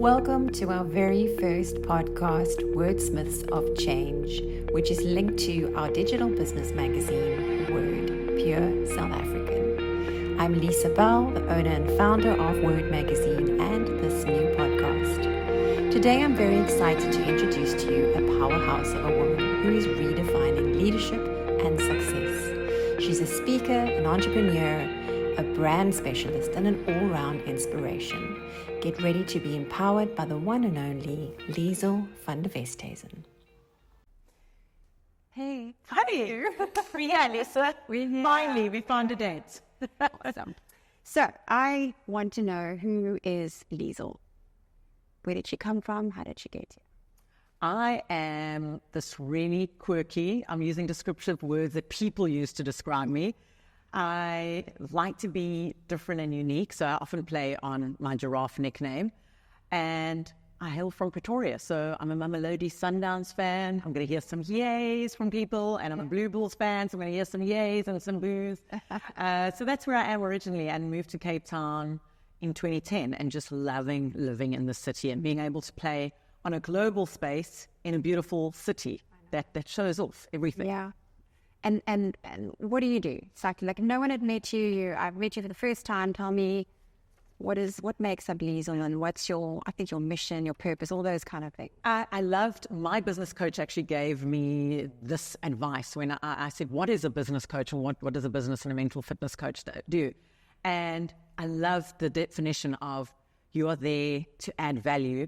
Welcome to our very first podcast, Wordsmiths of Change, which is linked to our digital business magazine, Word, Pure South African. I'm Liezel, the owner and founder of Word magazine and this new podcast. Today I'm very excited to introduce to you a powerhouse of a woman who is redefining leadership and success. She's a speaker, an entrepreneur, a brand specialist, and an all-round inspiration. Get ready to be empowered by the one and only Liezel Van Der Westhuizen. Hey, hi. We're here, Lisa. Finally, we found a date. Awesome. So I want to know, who is Liezel? Where did she come from? How did she get here? I am this really quirky, I'm using descriptive words that people use to describe me. I like to be different and unique, so I often play on my giraffe nickname. And I hail from Pretoria, so I'm a Mamelodi Sundowns fan. I'm going to hear some yays from people, and I'm a Blue Bulls fan, so I'm going to hear some yays and some boos. So that's where I am originally, and moved to Cape Town in 2010, and just loving living in the city and being able to play on a global space in a beautiful city that shows off everything. Yeah. And what do you do? It's like no one had met you. I've met you for the first time. Tell me what makes up Liezel, and what's your mission, your purpose, all those kind of things. I loved, my business coach actually gave me this advice when I said, what is a business coach, and what does a business and a mental fitness coach do? And I loved the definition of, you are there to add value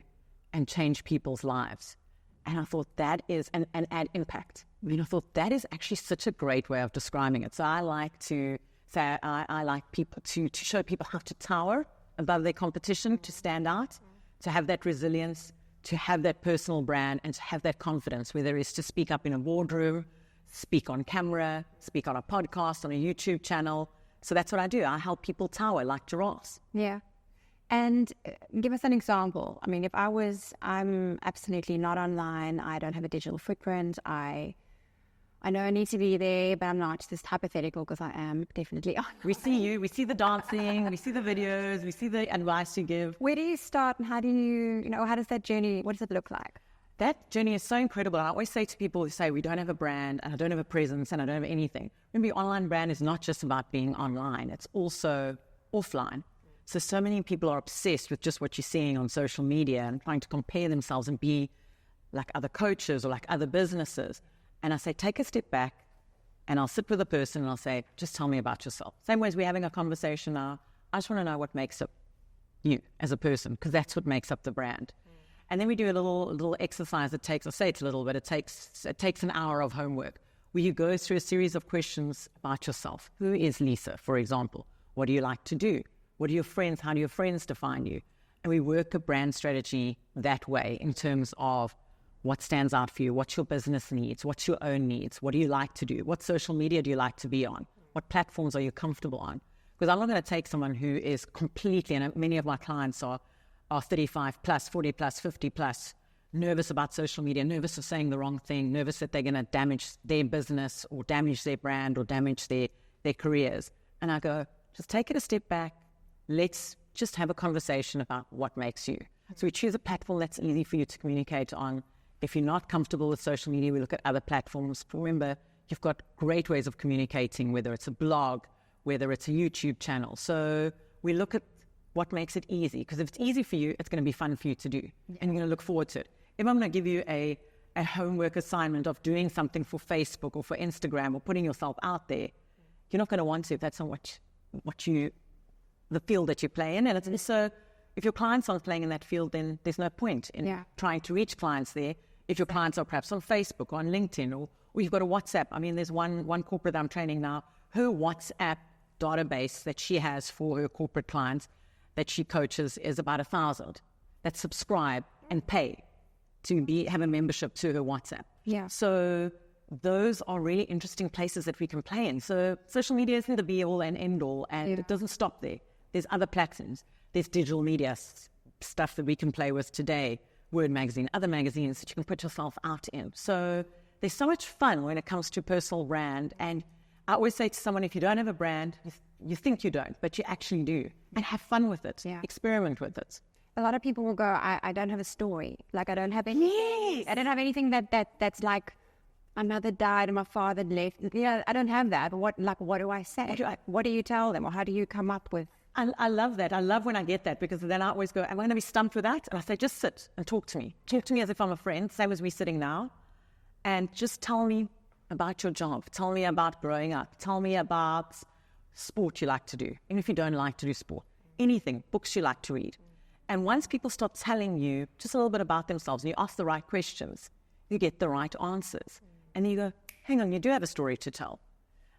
and change people's lives. And I thought that is, and add impact. I mean, I thought that is actually such a great way of describing it. So I like to say, I like people to show people how to tower above their competition, to stand out, to have that resilience, to have that personal brand, and to have that confidence, whether it's to speak up in a boardroom, speak on camera, speak on a podcast, on a YouTube channel. So that's what I do. I help people tower like giraffes. Yeah. And give us an example. I mean, I'm absolutely not online. I don't have a digital footprint. I know I need to be there, but I'm not. Just hypothetical, because I am definitely online. We see you. We see the dancing. We see the videos. We see the advice you give. Where do you start, and how do you, how does that journey, what does it look like? That journey is so incredible. I always say to people who say, we don't have a brand, and I don't have a presence, and I don't have anything. Remember, your online brand is not just about being online. It's also offline. So many people are obsessed with just what you're seeing on social media and trying to compare themselves and be like other coaches or like other businesses. And I say, take a step back, and I'll sit with a person and I'll say, just tell me about yourself. Same way as we're having a conversation now, I just want to know what makes up you as a person, because that's what makes up the brand. And then we do a little exercise that takes, I say it's a little, but it takes an hour of homework, where you go through a series of questions about yourself. Who is Lisa, for example? What do you like to do? What are your friends? How do your friends define you? And we work a brand strategy that way, in terms of what stands out for you, what's your business needs, what's your own needs, what do you like to do, what social media do you like to be on, what platforms are you comfortable on? Because I'm not going to take someone who is completely, and many of my clients are 35 plus, 40 plus, 50 plus, nervous about social media, nervous of saying the wrong thing, nervous that they're going to damage their business or damage their brand or damage their careers. And I go, just take it a step back. Let's just have a conversation about what makes you. So we choose a platform that's easy for you to communicate on. If you're not comfortable with social media, we look at other platforms. Remember, you've got great ways of communicating, whether it's a blog, whether it's a YouTube channel. So we look at what makes it easy, because if it's easy for you, it's going to be fun for you to do, and you're going to look forward to it. If I'm going to give you a homework assignment of doing something for Facebook or for Instagram or putting yourself out there, you're not going to want to if that's not the field that you play in. And it's also, if your clients aren't playing in that field, then there's no point in trying to reach clients there. If your clients are perhaps on Facebook or on LinkedIn, or you've got a WhatsApp. I mean, there's one corporate that I'm training now, her WhatsApp database that she has for her corporate clients that she coaches is about 1,000 that subscribe and pay to have a membership to her WhatsApp. Yeah. So those are really interesting places that we can play in. So social media isn't the be all and end all, and it doesn't stop there. There's other platforms. There's digital media stuff that we can play with today, Word magazine, other magazines that you can put yourself out in. So there's so much fun when it comes to personal brand. And I always say to someone, if you don't have a brand, you think you don't, but you actually do. And have fun with it. Yeah. Experiment with it. a lot of people will go, I don't have a story. Like, I don't have anything. Yes. I don't have anything that's like, my mother died and my father left. Yeah, I don't have that. What do I say? What do you tell them? Or how do you come up with? I love that. I love when I get that, because then I always go, I'm going to be stumped with that. And I say, just sit and talk to me. Talk to me as if I'm a friend, same as we're sitting now. And just tell me about your job. Tell me about growing up. Tell me about sport you like to do. Even if you don't like to do sport. Anything, books you like to read. And once people start telling you just a little bit about themselves and you ask the right questions, you get the right answers. And then you go, hang on, you do have a story to tell.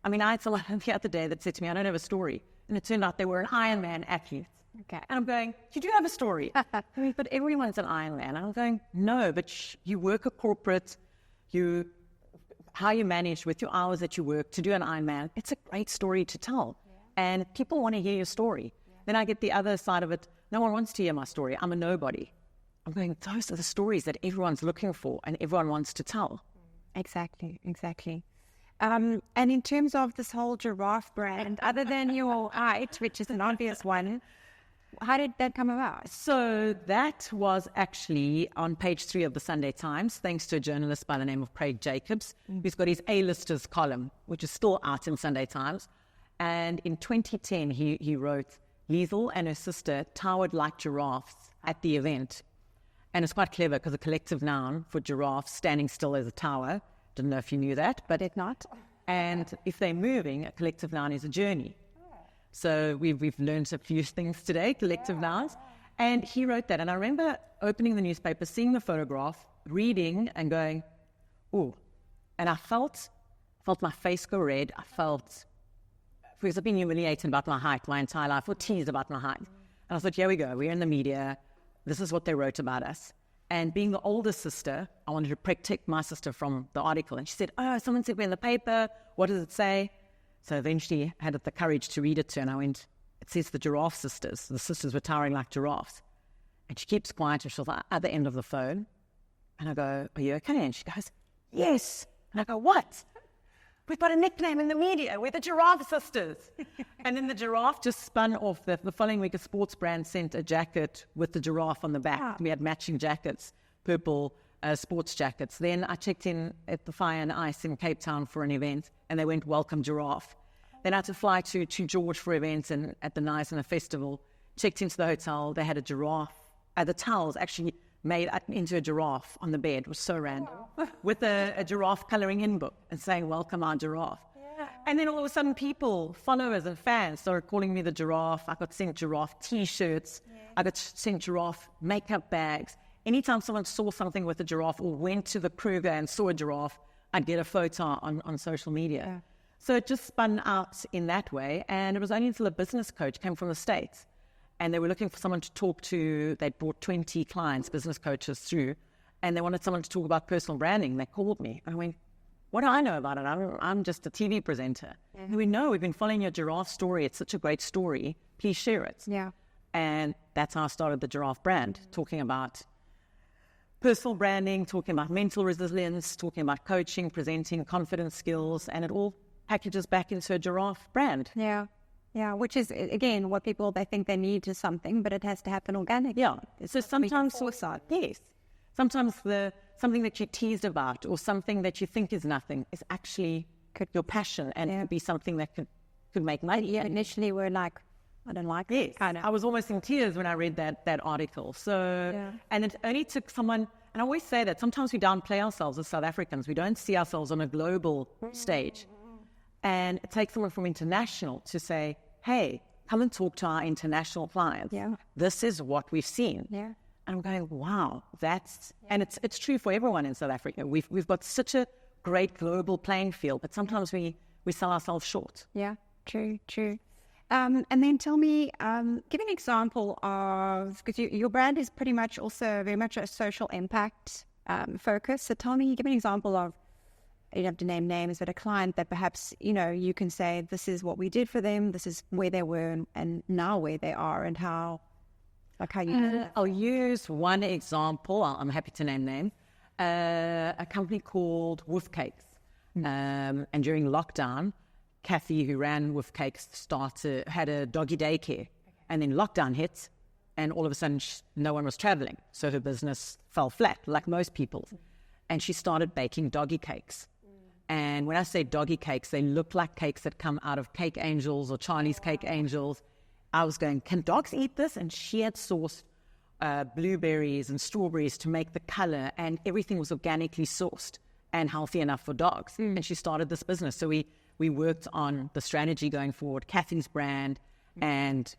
I mean, I had someone the other day that said to me, I don't have a story. And it turned out they were an Ironman athlete. Okay. And I'm going, you do have a story. I mean, but everyone's an Ironman. And I'm going, no, but you work a corporate, how you manage with your hours that you work to do an Ironman, it's a great story to tell. Yeah. And people want to hear your story. Yeah. Then I get the other side of it. No one wants to hear my story. I'm a nobody. I'm going, those are the stories that everyone's looking for and everyone wants to tell. Exactly. And in terms of this whole giraffe brand, other than your height, which is an obvious one, how did that come about? So that was actually on page 3 of the Sunday Times, thanks to a journalist by the name of Craig Jacobs, who's got his A-listers column, which is still out in Sunday Times. And in 2010, he wrote, Liezel and her sister towered like giraffes at the event. And it's quite clever because a collective noun for giraffe standing still as a tower. Didn't know if you knew that, but did not. And if they're moving, a collective noun is a journey. So we've learned a few things today, collective nouns. And he wrote that. And I remember opening the newspaper, seeing the photograph, reading and going, oh. And I felt my face go red. I felt, because I've been humiliated about my height my entire life, or teased about my height. And I thought, here we go. We're in the media. This is what they wrote about us. And being the older sister, I wanted to protect my sister from the article. And she said, oh, someone said we're in the paper. What does it say? So eventually I had the courage to read it to her. And I went, it says the giraffe sisters. The sisters were towering like giraffes. And she keeps quiet. And she's at the other end of the phone. And I go, are you okay? And she goes, yes. And I go, what? We've got a nickname in the media. We're the Giraffe Sisters. And then the giraffe just spun off. The following week, a sports brand sent a jacket with the giraffe on the back. Wow. We had matching jackets, purple sports jackets. Then I checked in at the Fire and Ice in Cape Town for an event, and they went, welcome giraffe. Then I had to fly to George for events and at the Nice and a festival. Checked into the hotel. They had a giraffe. The towels actually made into a giraffe on the bed. It was so random. With a giraffe colouring in book and saying, welcome our giraffe. Yeah. And then all of a sudden people, followers and fans started calling me the giraffe. I got sent giraffe T-shirts. Yeah. I got sent giraffe makeup bags. Anytime someone saw something with a giraffe or went to the Kruger and saw a giraffe, I'd get a photo on social media. Yeah. So it just spun out in that way. And it was only until a business coach came from the States. And they were looking for someone to talk to. They'd brought 20 clients, business coaches through, and they wanted someone to talk about personal branding. They called me. I went, what do I know about it? I'm just a TV presenter. Mm-hmm. And we know, we've been following your giraffe story. It's such a great story. Please share it. Yeah. And that's how I started the Giraffe brand, talking about personal branding, talking about mental resilience, talking about coaching, presenting, confidence skills, and it all packages back into a Giraffe brand. Yeah. Yeah, which is, again, what people, they think they need to something, but it has to happen organically. Yeah. So sometimes, yes, sometimes something that you teased about or something that you think is nothing is actually your passion and could be something that could make money. Yeah, initially we're like, I don't like it. Yes, I was almost in tears when I read that article. So, and it only took someone, and I always say that sometimes we downplay ourselves as South Africans. We don't see ourselves on a global stage. And it takes someone from international to say, hey, come and talk to our international clients. Yeah. This is what we've seen. Yeah. And I'm going, wow, and it's true for everyone in South Africa. We've got such a great global playing field, but sometimes we sell ourselves short. Yeah, true. And then tell me, give an example of, because your brand is pretty much also very much a social impact focus. So tell me, give an example of, you don't have to name names, but a client that perhaps, you can say, this is what we did for them, this is where they were and now where they are and how you... I'll use one example. I'm happy to name a company called Wolf Cakes. And during lockdown, Kathy, who ran Wolf Cakes, had a doggy daycare. And then lockdown hit and all of a sudden no one was traveling. So her business fell flat, like most people's. And she started baking doggy cakes. And when I say doggy cakes, they look like cakes that come out of Cake Angels or Charlie's Cake Angels. I was going, can dogs eat this? And she had sourced blueberries and strawberries to make the color, and everything was organically sourced and healthy enough for dogs. And she started this business. So we worked on the strategy going forward, Kathy's brand, and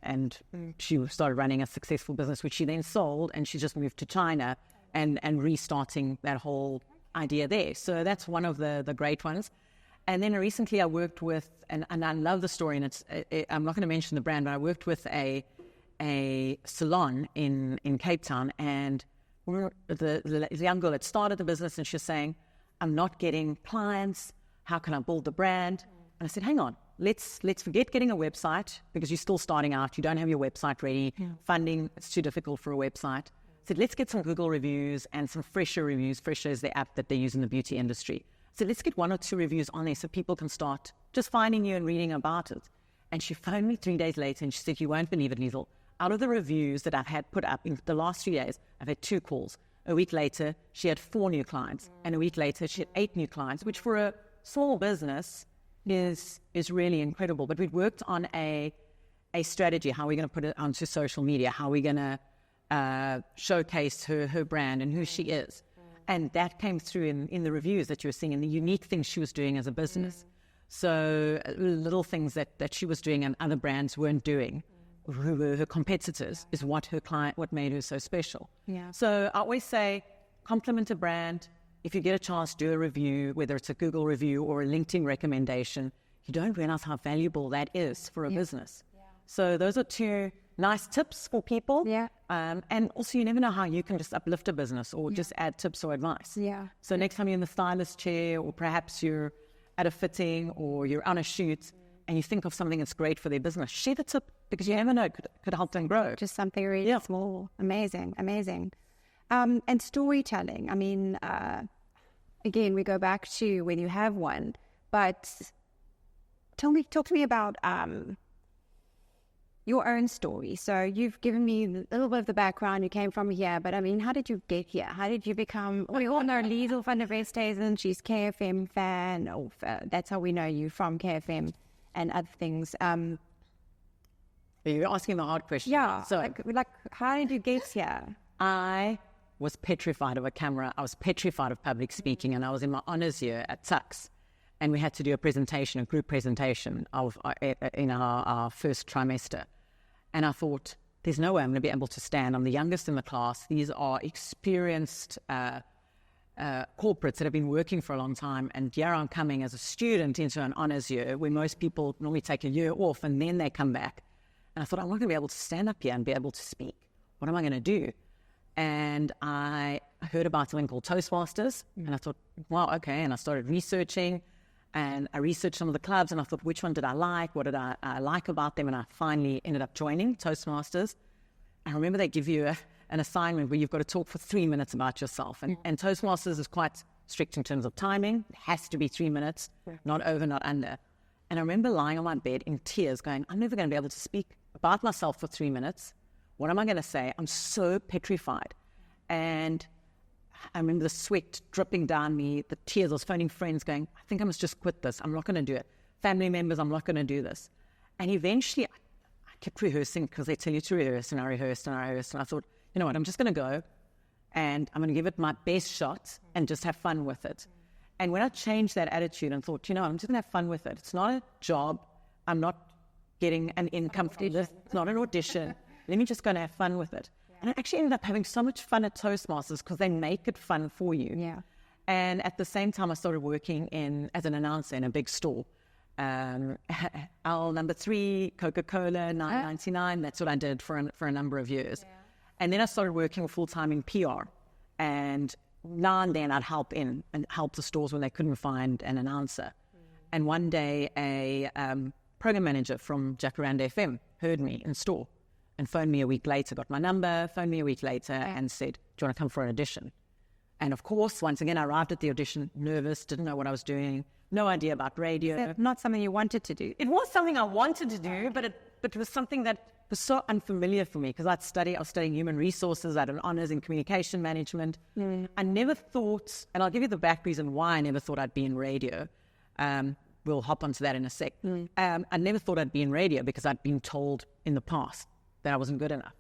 she started running a successful business, which she then sold, and she just moved to China and restarting that whole idea there. So that's one of the great ones. And then recently I worked with, and I love the story, and I'm not going to mention the brand, but I worked with a salon in Cape Town, and the young girl had started the business, and she was saying, I'm not getting clients. How can I build the brand? And I said, hang on, let's forget getting a website, because you're still starting out. You don't have your website ready. Funding, it's too difficult for a website. I said, let's get some Google reviews and some Fresher reviews. Fresher is the app that they use in the beauty industry. So let's get 1 or 2 reviews on there so people can start just finding you and reading about it. And she phoned me 3 days later, and she said, you won't believe it, Liezel. Out of the reviews that I've had put up in the last 3 days, I've had 2 calls. A week later, she had 4 new clients. And a week later, she had 8 new clients, which for a small business is really incredible. But we'd worked on a strategy, how we're going to put it onto social media, how we're going to showcase her brand and who she is. And that came through in the reviews that you were seeing, and the unique things she was doing as a business. So little things that she was doing and other brands weren't doing, who were her competitors, is what made her so special. Yeah. So I always say, compliment a brand. If you get a chance, do a review, whether it's a Google review or a LinkedIn recommendation. You don't realize how valuable that is for a business. Yeah. So those are 2 nice tips for people. Yeah. And also, you never know how you can just uplift a business or just add tips or advice. Yeah. So next time you're in the stylist chair, or perhaps you're at a fitting, or you're on a shoot, and you think of something that's great for their business, share the tip, because you never know, it could help them grow. Just something really small. Amazing. And storytelling. I mean, again, we go back to when you have one, but talk to me about your own story. So you've given me a little bit of the background. You came from here, but I mean, how did you get here? How did you become? We all know Liezel Van Der Westhuizen. She's KFM fan. That's how we know you, from KFM and other things. You're asking the hard question. Yeah. So like, how did you get here? I was petrified of a camera. I was petrified of public speaking, and I was in my honors year at Tuks, and we had to do a group presentation in our first trimester. And I thought, there's no way I'm going to be able to stand. I'm the youngest in the class. These are experienced corporates that have been working for a long time, and here I'm coming as a student into an honors year, where most people normally take a year off and then they come back. And I thought, I'm not going to be able to stand up here and be able to speak. What am I going to do? And I heard about something called Toastmasters, and I thought, wow, okay. And I started researching, and I researched some of the clubs, and I thought, which one did I like? What did I like about them? And I finally ended up joining Toastmasters. I remember they give you an assignment where you've got to talk for 3 minutes about yourself. And Toastmasters is quite strict in terms of timing. It has to be 3 minutes, not over, not under. And I remember lying on my bed in tears going, I'm never going to be able to speak about myself for 3 minutes. What am I going to say? I'm so petrified. And I remember the sweat dripping down me, the tears. I was phoning friends going, I think I must just quit this. I'm not going to do it. Family members, I'm not going to do this. And eventually I kept rehearsing, because they tell you to rehearse, and I rehearsed and I rehearsed. And I thought, you know what, I'm just going to go, and I'm going to give it my best shot and just have fun with it. And when I changed that attitude and thought, you know, I'm just going to have fun with it. It's not a job. I'm not getting an income from this. It's not an audition. Let me just go and have fun with it. And I actually ended up having so much fun at Toastmasters, because they make it fun for you. Yeah. And at the same time, I started working as an announcer in a big store. Aisle number 3, Coca-Cola, $9.99. That's what I did for a number of years. Yeah. And then I started working full-time in PR. And now and then I'd help the stores when they couldn't find an announcer. And one day a program manager from Jacaranda FM heard me in store and phoned me a week later, got my number, phoned me a week later and said, do you want to come for an audition? And of course, once again, I arrived at the audition nervous, didn't know what I was doing, no idea about radio. Not something you wanted to do. It was something I wanted to do, but it was something that was so unfamiliar for me because I was studying human resources. I had an honors in communication management. I never thought, and I'll give you the back reason why I never thought I'd be in radio. We'll hop onto that in a sec. I never thought I'd be in radio because I'd been told in the past that I wasn't good enough.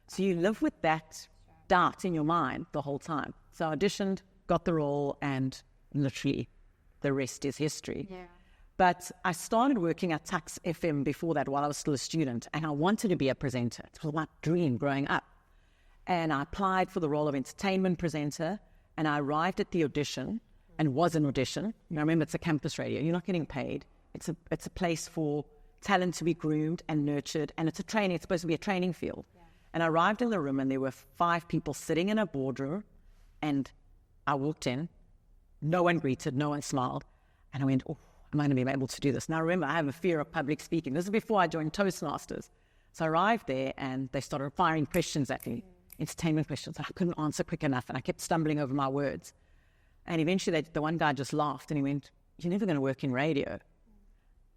So you live with that doubt in your mind the whole time. So I auditioned, got the role, and literally the rest is history. Yeah. But I started working at Tux FM before that while I was still a student, and I wanted to be a presenter. It was my dream growing up. And I applied for the role of entertainment presenter, and I arrived at the audition and was an audition. Now, remember, it's a campus radio. You're not getting paid. It's a place for talent to be groomed and nurtured, and it's supposed to be a training field. Yeah. And I arrived in the room, and there were 5 people sitting in a boardroom, and I walked in. No one greeted, no one smiled. And I went, oh, am I going to be able to do this? Now, remember, I have a fear of public speaking. This is before I joined Toastmasters. So I arrived there, and they started firing questions at me, entertainment questions. I couldn't answer quick enough, and I kept stumbling over my words. And eventually, the one guy just laughed, and he went, you're never going to work in radio.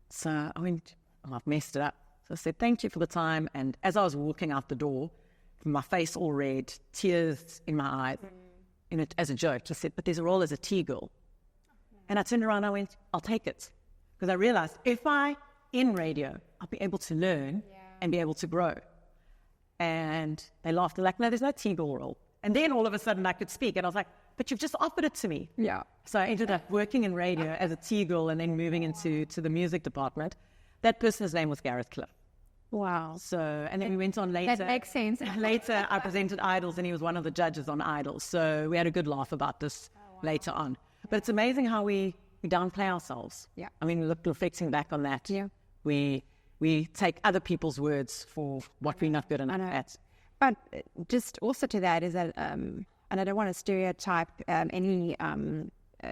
So I went, oh, I've messed it up. So I said, thank you for the time. And as I was walking out the door, my face all red, tears in my eyes, as a joke, just said, but there's a role as a tea girl. And I turned around and I went, I'll take it. Because I realized if in radio, I'll be able to learn and be able to grow. And they laughed. They're like, no, there's no tea girl role. And then all of a sudden I could speak. And I was like, but you've just offered it to me. Yeah. So I ended up working in radio as a tea girl and then moving into the music department. That person's name was Gareth Cliff. Wow. So, and then we went on later. That makes sense. Later, I presented Idols, and he was one of the judges on Idols. So we had a good laugh about this later on. But it's amazing how we downplay ourselves. Yeah. I mean, reflecting back on that, yeah. we take other people's words for what we're not good enough at. But just also to that is that, and I don't want to stereotype any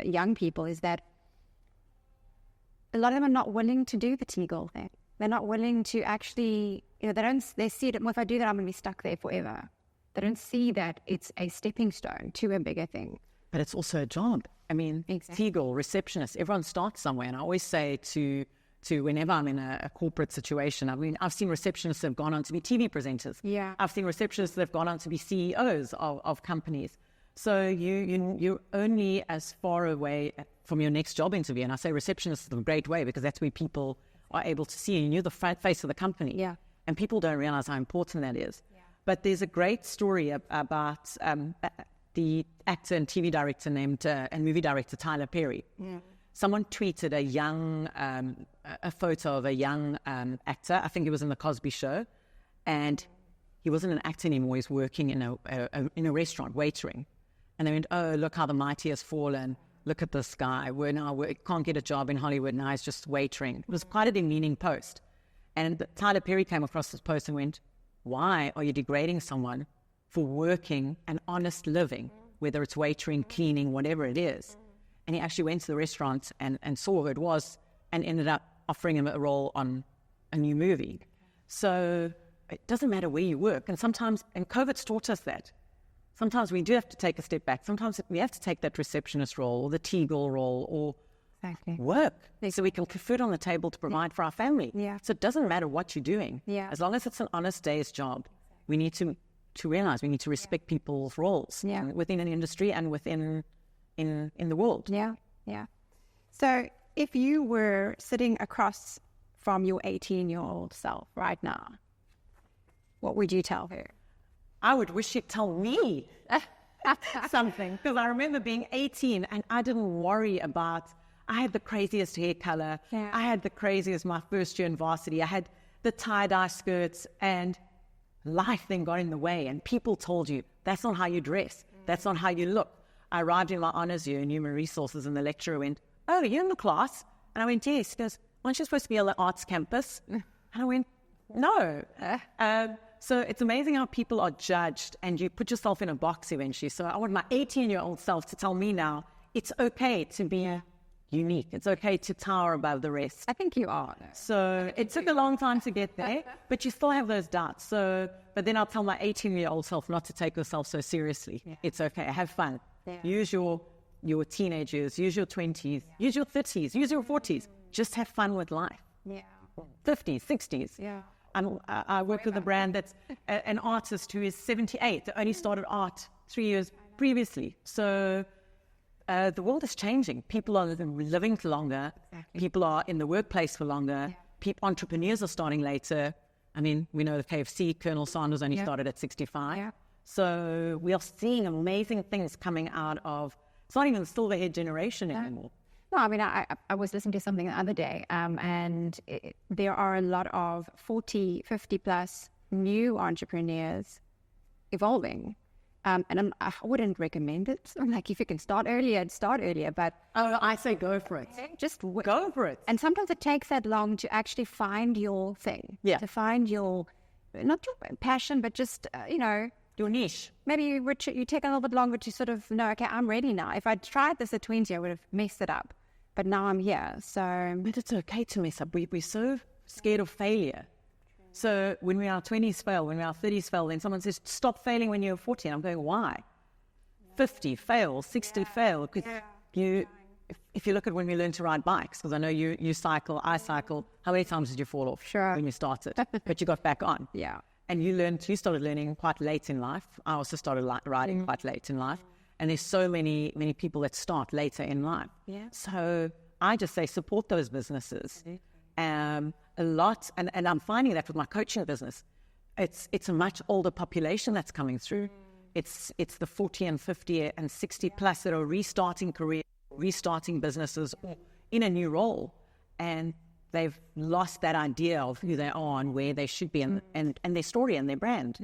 young people, is that a lot of them are not willing to do the tea girl thing. They're not willing to actually, they see it, well, if I do that, I'm going to be stuck there forever. They don't see that it's a stepping stone to a bigger thing. But it's also a job. I mean, exactly. Tea girl, receptionist, everyone starts somewhere. And I always say to whenever I'm in a corporate situation, I mean, I've seen receptionists that have gone on to be TV presenters. Yeah. I've seen receptionists that have gone on to be CEOs of companies. So you're only as far away from your next job interview. And I say receptionist is a great way because that's where people are able to see you. And you're the face of the company. Yeah. And people don't realize how important that is. Yeah. But there's a great story about the actor and TV director and movie director Tyler Perry. Yeah. Someone tweeted a photo of a young actor. I think it was in the Cosby Show, and he wasn't an actor anymore. He's working in a restaurant, waitering. And they went, "Oh, look how the mighty has fallen. Look at this guy. We can't get a job in Hollywood now. He's just waitering." It was quite a demeaning post. And Tyler Perry came across this post and went, "Why are you degrading someone for working an honest living, whether it's waitering, cleaning, whatever it is?" And he actually went to the restaurant and saw who it was and ended up offering him a role on a new movie. So it doesn't matter where you work. And sometimes, and COVID's taught us that, sometimes we do have to take a step back. Sometimes we have to take that receptionist role or the tea girl role or work so we can put food on the table to provide for our family. Yeah. So it doesn't matter what you're doing. Yeah. As long as it's an honest day's job, we need to realize we need to respect people's roles within an industry and within in the world. Yeah, yeah. So if you were sitting across from your 18-year-old self right now, what would you tell her? I would wish she'd tell me something, because I remember being 18 and I didn't worry about, I had the craziest hair color. Yeah. I had the craziest, my first year in varsity. I had the tie-dye skirts, and life then got in the way, and people told you, that's not how you dress. That's not how you look. I arrived in my honors year in human resources, and the lecturer went, "Oh, you're in the class?" And I went, "Yes." He goes, "Aren't you supposed to be on the arts campus?" And I went, "No." So it's amazing how people are judged, and you put yourself in a box eventually. So I want my 18-year-old self to tell me now, it's okay to be unique. It's okay to tower above the rest. I think you are. So it took a long time to get there, but you still have those doubts. But then I'll tell my 18-year-old self not to take yourself so seriously. Yeah. It's okay. Have fun. Yeah. Use your teenage years, use your 20s, use your 30s, use your 40s. Just have fun with life. Yeah. 50s, 60s. Yeah. I work with a brand that's an artist who is 78. They only started art 3 years previously. So the world is changing. People are living for longer. Exactly. People are in the workplace for longer. Entrepreneurs are starting later. I mean, we know the KFC, Colonel Sanders only started at 65. Yeah. So we are seeing amazing things coming out of, it's not even the silverhead generation anymore. No, I mean, I was listening to something the other day, and there are a lot of 40, 50 plus new entrepreneurs evolving. And I wouldn't recommend it. I'm like, if you can start earlier, start earlier. But I say go for it. Just go for it. And sometimes it takes that long to actually find your thing. Yeah. To find your, not your passion, but just, your niche. Maybe you take a little bit longer to sort of know, okay, I'm ready now. If I tried this at 20, I would have messed it up. But now I'm here. So. But it's okay to mess up. We're so scared of failure. So when we are 20s fail, when we are 30s fail, then someone says, stop failing when you're 40. And I'm going, why? 50 fail, 60 fail. Because if you look at when we learned to ride bikes, because I know you cycle, I cycle, how many times did you fall off when you started? But you got back on. Yeah. And you started learning quite late in life. I also started riding quite late in life. And there's so many people that start later in life. Yeah. So I just say support those businesses. A lot, and I'm finding that with my coaching business, it's a much older population that's coming through. It's the 40 and 50 and 60 plus that are restarting careers, restarting businesses in a new role, and they've lost that idea of who they are and where they should be, and their story and their brand.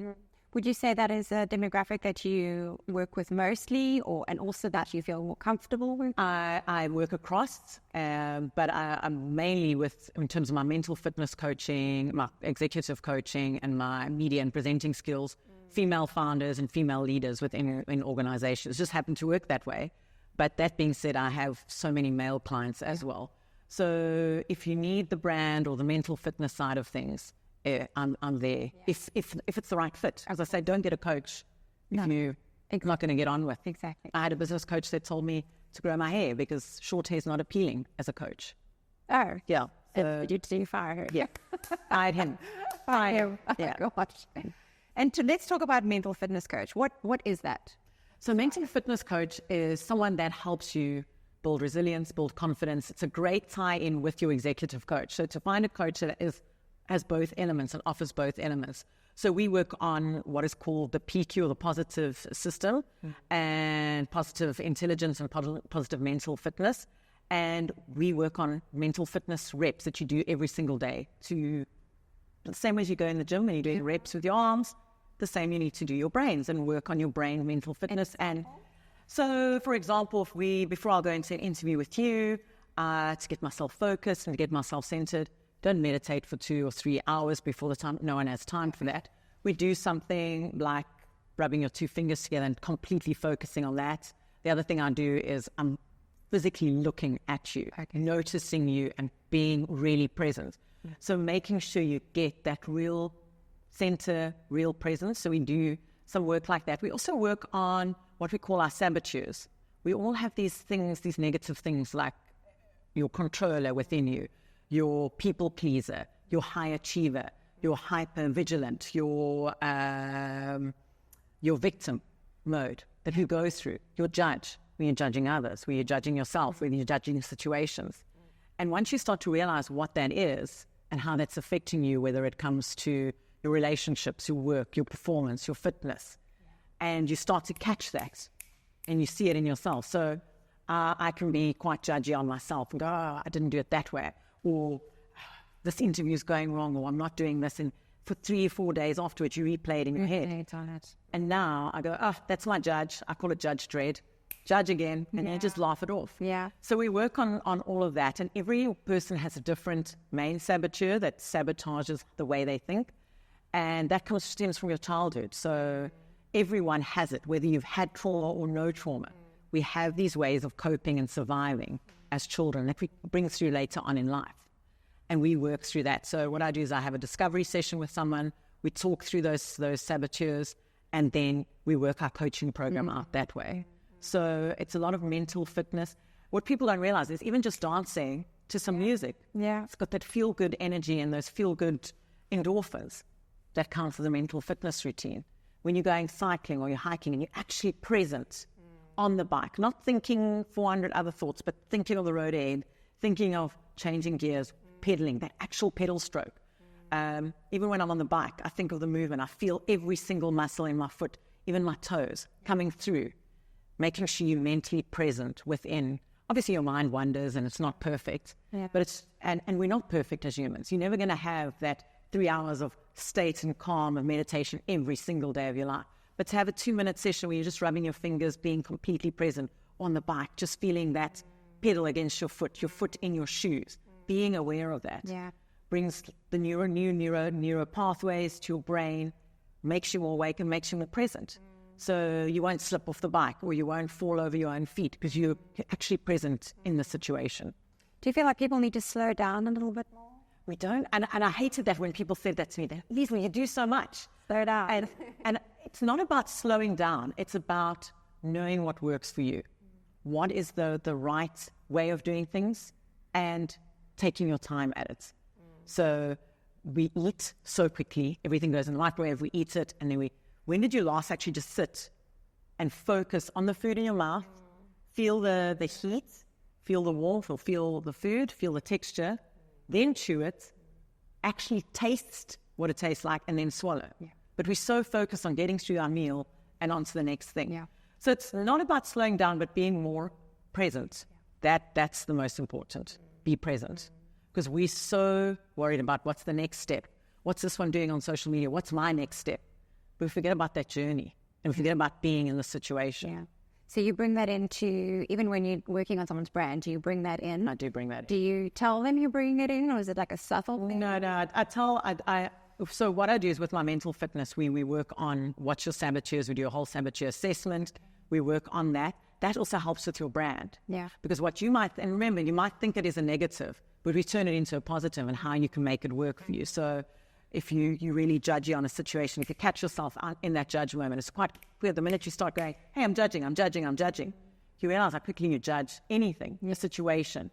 Would you say that is a demographic that you work with mostly, and also that you feel more comfortable with? I work across, but I'm mainly in terms of my mental fitness coaching, my executive coaching, and my media and presenting skills, female founders and female leaders within organizations. Just happen to work that way. But that being said, I have so many male clients as well. So if you need the brand or the mental fitness side of things, I'm there. If it's the right fit. As I say, don't get a coach if you're not going to get on with. Exactly. I had a business coach that told me to grow my hair because short hair is not appealing as a coach. Oh. Yeah. Did you fire her? Yeah. Fired him. Fire. Yeah. Gosh. And let's talk about mental fitness coach. What is that? So mental fitness coach is someone that helps you build resilience, build confidence. It's a great tie-in with your executive coach. So to find a coach that has both elements and offers both elements. So we work on what is called the PQ, or the positive system, and positive intelligence and positive mental fitness. And we work on mental fitness reps that you do every single day. The same as you go in the gym and you're doing reps with your arms, the same you need to do your brains and work on your brain mental fitness. And so, for example, before I'll go into an interview with you, to get myself focused and to get myself centered, don't meditate for 2 or 3 hours before the time. No one has time for that. We do something like rubbing your 2 fingers together and completely focusing on that. The other thing I do is I'm physically looking at you, noticing you and being really present. So making sure you get that real center, real presence. So we do some work like that. We also work on what we call our saboteurs. We all have these things, these negative things, like your controller within you, your people pleaser, your high achiever, your hyper vigilant, your victim mode that you go through, your judge when you're judging others, when you're judging yourself, when you're judging situations. And once you start to realize what that is and how that's affecting you, whether it comes to your relationships, your work, your performance, your fitness, and you start to catch that and you see it in yourself. So I can be quite judgy on myself and go, oh, I didn't do it that way, or this interview is going wrong, or I'm not doing this. And for 3 or 4 days afterwards, you replay it in your head. And now I go, oh, that's my judge. I call it judge dread. Judge again, and then just laugh it off. Yeah. So we work on all of that, and every person has a different main saboteur that sabotages the way they think, and that stems from your childhood. So everyone has it, whether you've had trauma or no trauma. We have these ways of coping and surviving as children that we bring through later on in life, and we work through that. So what I do is I have a discovery session with someone. We talk through those saboteurs, and then we work our coaching program out that way. So it's a lot of mental fitness. What people don't realize is even just dancing to some music. Yeah. It's got that feel-good energy and those feel-good endorphins that count for the mental fitness routine. When you're going cycling or you're hiking and you're actually present on the bike, not thinking 400 other thoughts, but thinking of the road ahead, thinking of changing gears, pedaling, that actual pedal stroke. Even when I'm on the bike, I think of the movement. I feel every single muscle in my foot, even my toes, coming through, making sure you're mentally present within. Obviously, your mind wanders and it's not perfect, but it's, and we're not perfect as humans. You're never going to have that 3 hours of state and calm and meditation every single day of your life. But to have a 2-minute session where you're just rubbing your fingers, being completely present on the bike, just feeling that pedal against your foot in your shoes, being aware of that brings the neuro pathways to your brain, makes you more awake and makes you more present. So you won't slip off the bike or you won't fall over your own feet because you're actually present in the situation. Do you feel like people need to slow down a little bit more? We don't. And I hated that when people said that to me. Liezel, you do so much. Slow down. And it's not about slowing down. It's about knowing what works for you. What is the right way of doing things and taking your time at it. So we eat so quickly. Everything goes in the microwave. We eat it. And then when did you last actually just sit and focus on the food in your mouth, feel the heat, feel the warmth or feel the food, feel the texture, then chew it, actually taste what it tastes like, and then swallow. But we're so focused on getting through our meal and on to the next thing. So it's not about slowing down, but being more present. That's the most important. Be present. Because we're so worried about what's the next step. What's this one doing on social media? What's my next step? But we forget about that journey. And we forget about being in the situation. So you bring that into, even when you're working on someone's brand, do you bring that in? I do bring that in. Do you tell them you bring it in, or is it like a subtle thing? No. So what I do is with my mental fitness, we work on what's your saboteurs. We do a whole saboteur assessment. We work on that. That also helps with your brand. Because what you might, and remember, you might think it is a negative, but we turn it into a positive and how you can make it work for you. So if you really judgy on a situation, if you catch yourself in that judge moment, it's quite clear the minute you start going, hey, I'm judging, you realize how quickly you judge anything, a situation,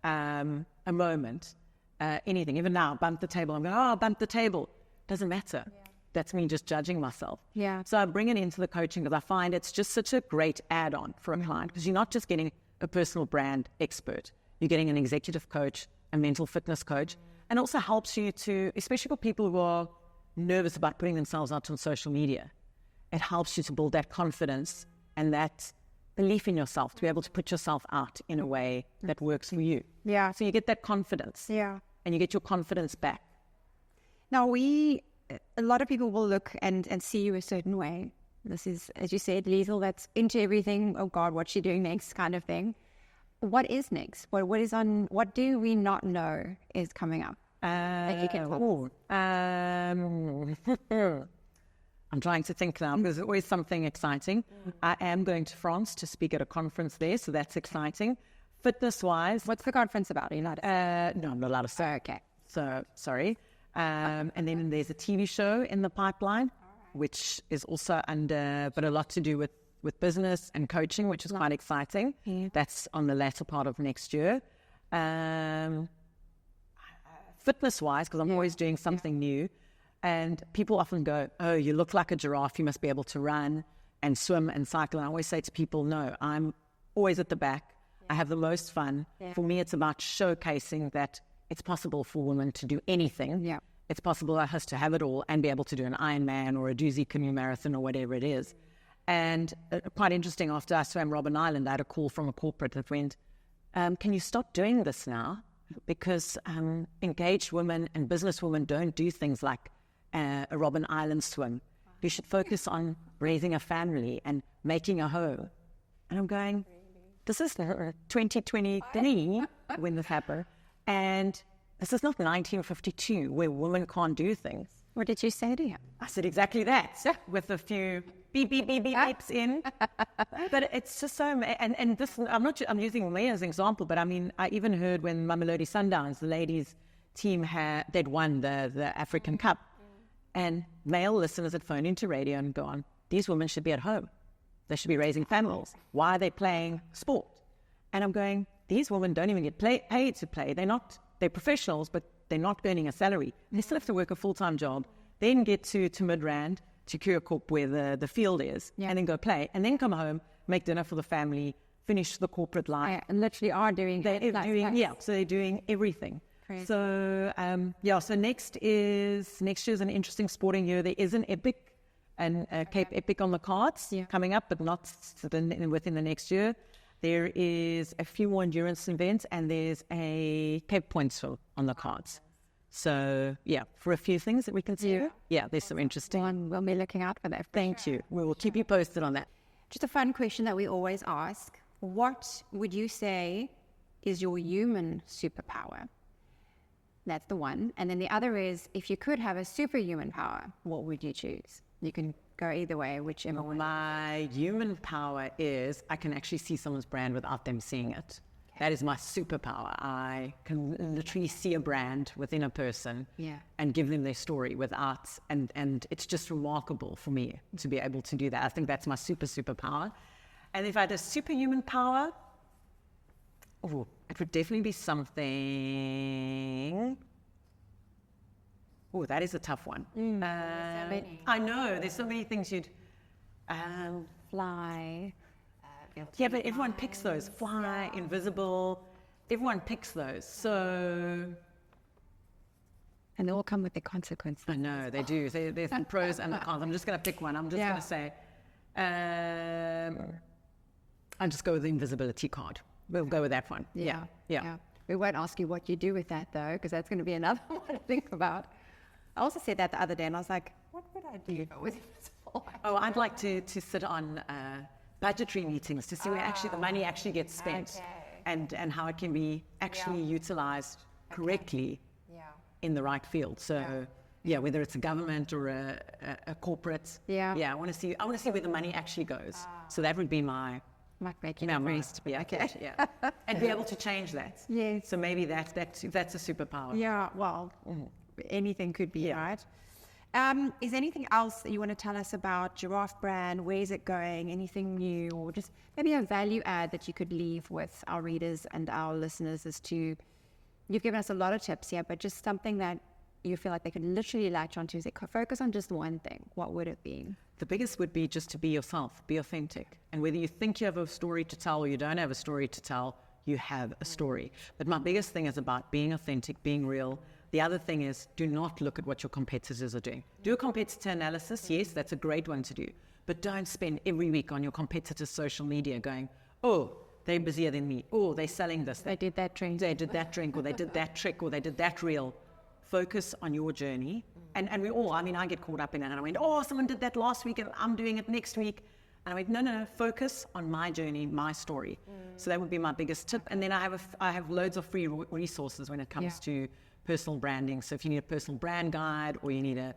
a moment, anything. Even now, bump the table. I'm going, bump the table. Doesn't matter. That's me just judging myself. So I bring it into the coaching because I find it's just such a great add-on for a client because you're not just getting a personal brand expert. You're getting an executive coach, a mental fitness coach, and also helps you to, especially for people who are nervous about putting themselves out on social media, it helps you to build that confidence and that belief in yourself, to be able to put yourself out in a way that works for you. So you get that confidence. And you get your confidence back. Now, a lot of people will look and see you a certain way. This is, as you said, Liezel, that's into everything. Oh God, what's she doing next kind of thing. What is next? What do we not know is coming up? That you can I'm trying to think now. There's always something exciting. I am going to France to speak at a conference there, so that's exciting. Fitness-wise, what's the conference about? Are you allowed to say? No, I'm not allowed to say. Okay. So sorry. And then there's a TV show in the pipeline, which is also but a lot to do with business and coaching, which is quite exciting. That's on the latter part of next year. Fitness-wise, because I'm always doing something new, and people often go, oh, you look like a giraffe, you must be able to run and swim and cycle. And I always say to people, no, I'm always at the back. I have the most fun. For me, it's about showcasing that it's possible for women to do anything. It's possible for us to have it all and be able to do an Ironman or a Doozy Canoe Marathon or whatever it is. And quite interesting, after I swam Robben Island, I had a call from a corporate that went, can you stop doing this now? Because engaged women and businesswomen don't do things like a Robben Island swim. You should focus on raising a family and making a home. And I'm going, this is 2023 when this happened. And this is not 1952 where women can't do things. What did you say to him? I said exactly that, with a few beeps in. But it's just so, and this, I'm using me as an example, but I mean, I even heard when Mamelodi Sundowns, the ladies team they'd won the African Cup, and male listeners had phoned into radio and gone, these women should be at home. They should be raising families. Why are they playing sport? And I'm going, these women don't even get paid to play. They're professionals, but they're not earning a salary. They still have to work a full-time job, then get to Midrand, to Curricorp where the field is, and then go play, and then come home, make dinner for the family, finish the corporate life. And literally are doing so they're doing everything. Crazy. So so next year's an interesting sporting year. There is an Epic and Cape Epic on the cards coming up, but not within the next year. There is a few more endurance events, and there's a Cape Pointsville on the cards. So, for a few things that we can see. Yeah, there's some interesting. One, we'll be looking out for that. Thank you. We will keep you posted on that. Just a fun question that we always ask. What would you say is your human superpower? That's the one. And then the other is, if you could have a superhuman power, what would you choose? You can go either way, whichever one. My human power is I can actually see someone's brand without them seeing it. That is my superpower. I can literally see a brand within a person and give them their story without, and it's just remarkable for me to be able to do that. I think that's my superpower. And if I had a superhuman power, it would definitely be something. Oh, that is a tough one. So many. I know, there's so many things you'd... Fly. Yeah, but everyone picks those. Fly, invisible, everyone picks those. So... And they all come with their consequences. I know, they do. There's the pros and the cons. I'm just going to pick one. I'm just going to say... I'll just go with the invisibility card. We'll go with that one. Yeah. We won't ask you what you do with that, though, because that's going to be another one to think about. I also said that the other day, and I was like, what would I do with invisible? Oh, I'd like to sit on budgetary meetings to see where actually the money actually gets spent and how it can be actually utilized correctly in the right field. So, whether it's a government or a corporate. I want to see where the money actually goes. So that would be my... Might make you nervous. And be able to change that. Yes. So maybe that's a superpower. Yeah, well, anything could be, right? Is anything else that you want to tell us about Giraffe brand? Where is it going? Anything new? Or just maybe a value add that you could leave with our readers and our listeners as to, you've given us a lot of tips here, but just something that you feel like they could literally latch onto, is focus on just one thing. What would it be? The biggest would be just to be yourself, be authentic. And whether you think you have a story to tell or you don't have a story to tell, you have a story. But my biggest thing is about being authentic, being real. The other thing is, do not look at what your competitors are doing. Do a competitor analysis. Yes, that's a great one to do. But don't spend every week on your competitors' social media going, oh, they're busier than me. Oh, they're selling this. They did that drink. They did that drink, or they did that trick, or they did that reel. Focus on your journey. And we all, I get caught up in it. And I went, oh, someone did that last week and I'm doing it next week. And I went, no, focus on my journey, my story. So that would be my biggest tip. And then I have loads of free resources when it comes to personal branding. So if you need a personal brand guide or you need a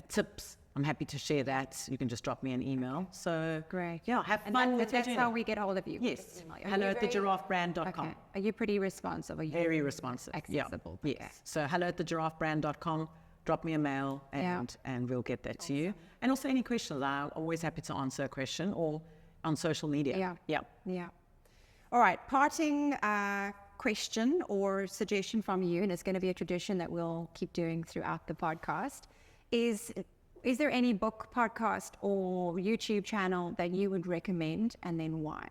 tips, I'm happy to share that. You can just drop me an email. So great. Have fun with that's how we get hold of you. Yes. hello@thegiraffebrand.com. Okay. Are you pretty responsive? Are you very responsive. Accessible. Yeah. Yes. So hello@thegiraffebrand.com. Drop me a mail and we'll get that to you. And also any questions, I'm always happy to answer a question or on social media. Yeah. All right. Parting question or suggestion from you, and it's going to be a tradition that we'll keep doing throughout the podcast, is there any book, podcast, or YouTube channel that you would recommend, and then why?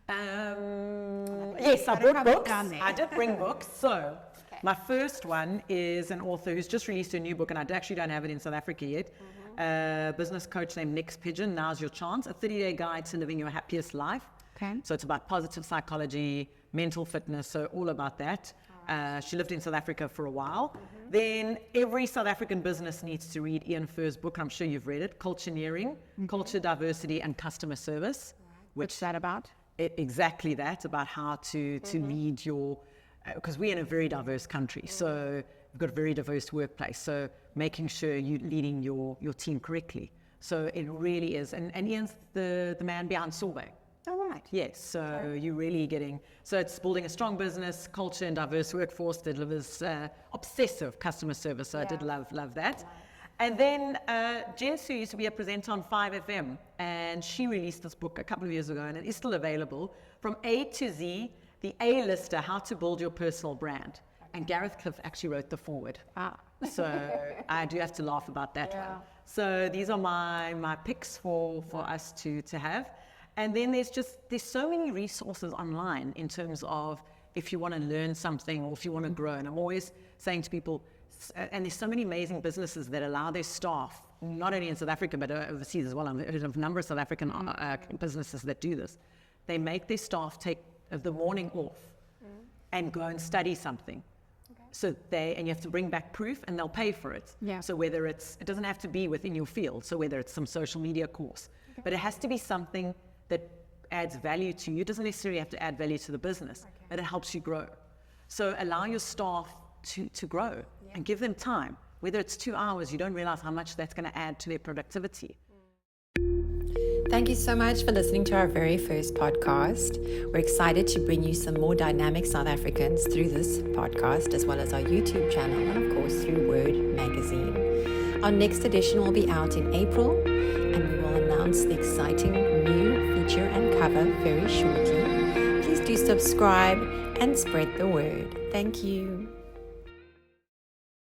Yes, I brought books. I did bring books. So my first one is an author who's just released a new book, and I actually don't have it in South Africa yet. A business coach named Nick's Pigeon. Now's your chance. A 30-day guide to living your happiest life. Okay. So it's about positive psychology, mental fitness, so all about that. She lived in South Africa for a while. Then every South African business needs to read Ian Furr's book. I'm sure you've read it, Cultureneering, Culture, Diversity, and Customer Service. What's that about? Exactly that, about how to lead your... Because we're in a very diverse country, so we've got a very diverse workplace. So making sure you're leading your team correctly. So it really is. And Ian's the man behind Sorbet. All right. Yes, so you're really getting... So it's building a strong business, culture, and diverse workforce that delivers obsessive customer service. So I did love that. And then Jess, who used to be a presenter on 5FM, and she released this book a couple of years ago, and it is still available, From A to Z, the A-lister, How to Build Your Personal Brand. And Gareth Cliff actually wrote the foreword. Ah. So I do have to laugh about that one. So these are my picks for us to have. And then there's so many resources online in terms of if you want to learn something or if you want to grow. And I'm always saying to people, and there's so many amazing businesses that allow their staff, not only in South Africa, but overseas as well. I've heard of a number of South African businesses that do this. They make their staff take the morning off and go and study something. So and you have to bring back proof and they'll pay for it. Yeah. So whether it doesn't have to be within your field. So whether it's some social media course, but it has to be something that adds value to you. It doesn't necessarily have to add value to the business, but it helps you grow. So allow your staff to grow and give them time. Whether it's 2 hours, you don't realize how much that's going to add to their productivity. Thank you so much for listening to our very first podcast. We're excited to bring you some more dynamic South Africans through this podcast, as well as our YouTube channel and, of course, through Word magazine. Our next edition will be out in April, and we will announce the exciting new feature and cover very shortly. Please do subscribe and spread the word. Thank you.